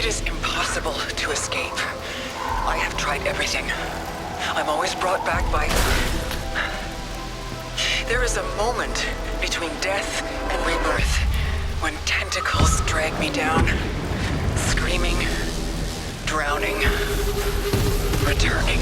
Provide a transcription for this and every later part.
is impossible to escape. I have tried everything. I'm always brought back by... There is a moment between death and rebirth when tentacles drag me down, screaming, drowning, returning.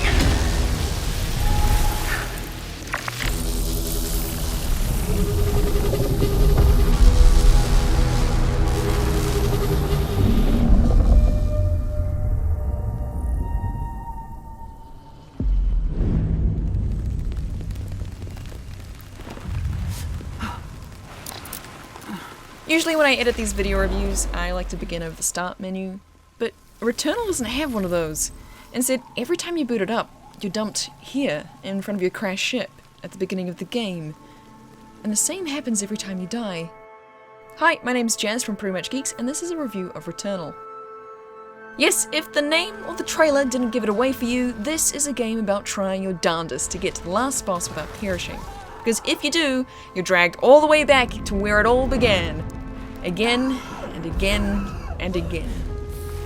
Usually when I edit these video reviews, I like to begin over the start menu, but Returnal doesn't have one of those. Instead, every time you boot it up, you're dumped here, in front of your crashed ship, at the beginning of the game. And the same happens every time you die. Hi, my name's Jazz from Pretty Much Geeks, and this is a review of Returnal. Yes, if the name or the trailer didn't give it away for you, this is a game about trying your darndest to get to the last boss without perishing. Because if you do, you're dragged all the way back to where it all began. Again, and again, and again.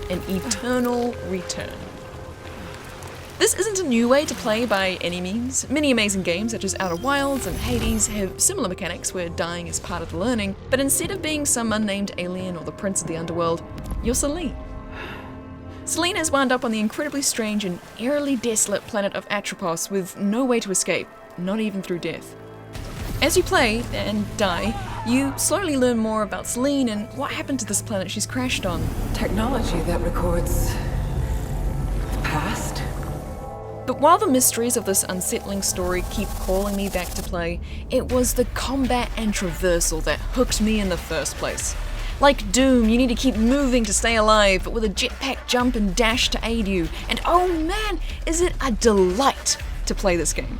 An eternal return. This isn't a new way to play by any means. Many amazing games such as Outer Wilds and Hades have similar mechanics where dying is part of the learning, but instead of being some unnamed alien or the prince of the underworld, you're Celine. Celine has wound up on the incredibly strange and eerily desolate planet of Atropos with no way to escape, not even through death. As you play and die, you slowly learn more about Celine and what happened to this planet she's crashed on. Technology that records the past? But while the mysteries of this unsettling story keep calling me back to play, it was the combat and traversal that hooked me in the first place. Like Doom, you need to keep moving to stay alive, but with a jetpack jump and dash to aid you. And oh man, is it a delight to play this game.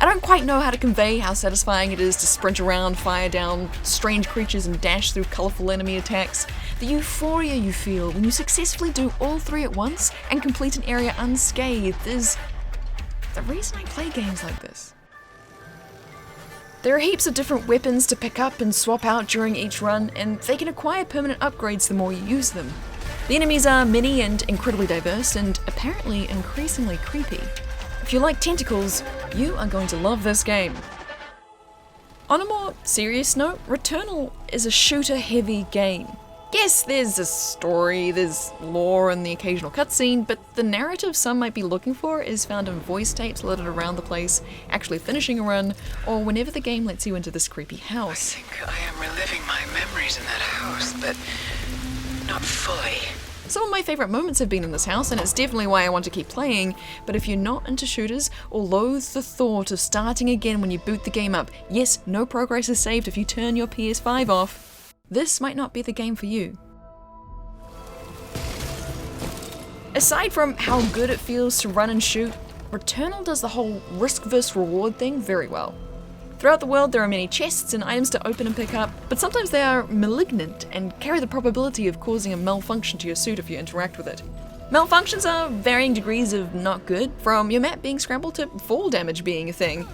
I don't quite know how to convey how satisfying it is to sprint around, fire down strange creatures and dash through colourful enemy attacks. The euphoria you feel when you successfully do all three at once and complete an area unscathed is the reason I play games like this. There are heaps of different weapons to pick up and swap out during each run, and they can acquire permanent upgrades the more you use them. The enemies are many and incredibly diverse, and apparently increasingly creepy. If you like tentacles, you are going to love this game. On a more serious note, Returnal is a shooter-heavy game. Yes, there's a story, there's lore and the occasional cutscene, but the narrative some might be looking for is found in voice tapes littered around the place, actually finishing a run, or whenever the game lets you into this creepy house. I think I am reliving my memories in that house, but not fully. Some of my favourite moments have been in this house, and it's definitely why I want to keep playing, but if you're not into shooters, or loathe the thought of starting again when you boot the game up, yes, no progress is saved if you turn your PS5 off, this might not be the game for you. Aside from how good it feels to run and shoot, Returnal does the whole risk vs reward thing very well. Throughout the world there are many chests and items to open and pick up, but sometimes they are malignant and carry the probability of causing a malfunction to your suit if you interact with it. Malfunctions are varying degrees of not good, from your map being scrambled to fall damage being a thing.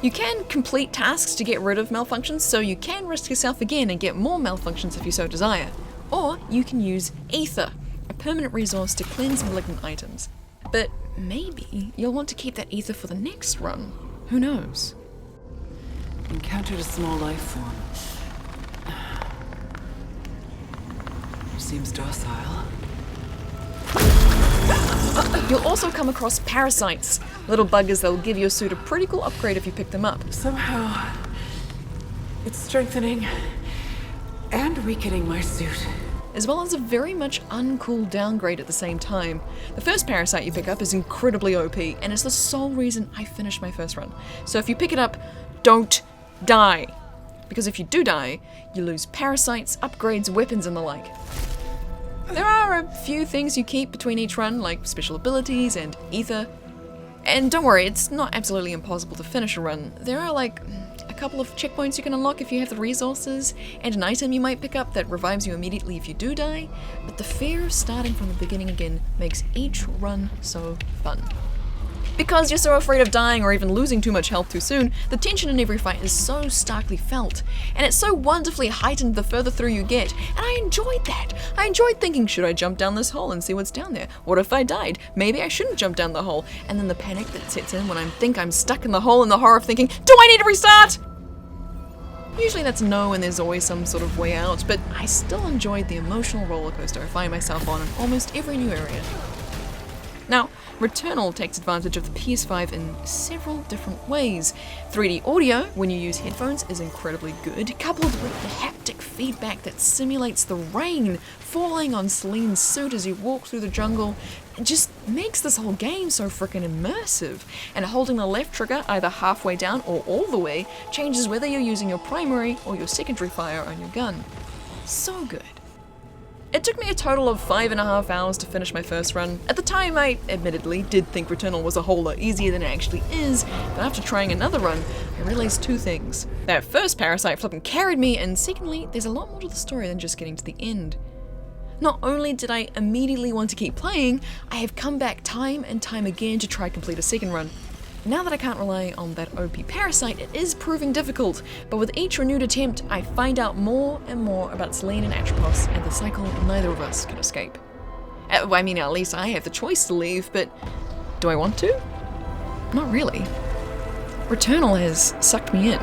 You can complete tasks to get rid of malfunctions, so you can risk yourself again and get more malfunctions if you so desire. Or you can use Ether, a permanent resource to cleanse malignant items. But maybe you'll want to keep that Ether for the next run. Who knows? Encountered a small life form. Seems docile. You'll also come across parasites, little buggers that will give your suit a pretty cool upgrade if you pick them up. Somehow, it's strengthening and weakening my suit. As well as a very much uncool downgrade at the same time. The first parasite you pick up is incredibly OP, and it's the sole reason I finished my first run. So if you pick it up, don't die. Because if you do die, you lose parasites, upgrades, weapons, and the like. There are a few things you keep between each run, like special abilities and ether. And don't worry, it's not absolutely impossible to finish a run. There are like a couple of checkpoints you can unlock if you have the resources, and an item you might pick up that revives you immediately if you do die, but the fear of starting from the beginning again makes each run so fun. Because you're so afraid of dying or even losing too much health too soon, the tension in every fight is so starkly felt, and it's so wonderfully heightened the further through you get, and I enjoyed that. I enjoyed thinking, should I jump down this hole and see what's down there? What if I died? Maybe I shouldn't jump down the hole. And then the panic that sets in when I think I'm stuck in the hole, and the horror of thinking, do I need to restart? Usually that's no, and there's always some sort of way out, but I still enjoyed the emotional roller coaster I find myself on in almost every new area. Now, Returnal takes advantage of the PS5 in several different ways. 3D audio, when you use headphones, is incredibly good, coupled with the haptic feedback that simulates the rain falling on Celine's suit as you walk through the jungle. It just makes this whole game so freaking immersive. And holding the left trigger either halfway down or all the way changes whether you're using your primary or your secondary fire on your gun. So good. It took me a total of 5.5 hours to finish my first run. At the time, I admittedly did think Returnal was a whole lot easier than it actually is, but after trying another run, I realized two things. That first parasite flippin' carried me, and secondly, there's a lot more to the story than just getting to the end. Not only did I immediately want to keep playing, I have come back time and time again to try complete a second run. Now that I can't rely on that OP parasite, it is proving difficult, but with each renewed attempt, I find out more and more about Celine and Atropos and the cycle neither of us can escape. I mean, at least I have the choice to leave, but do I want to? Not really. Returnal has sucked me in.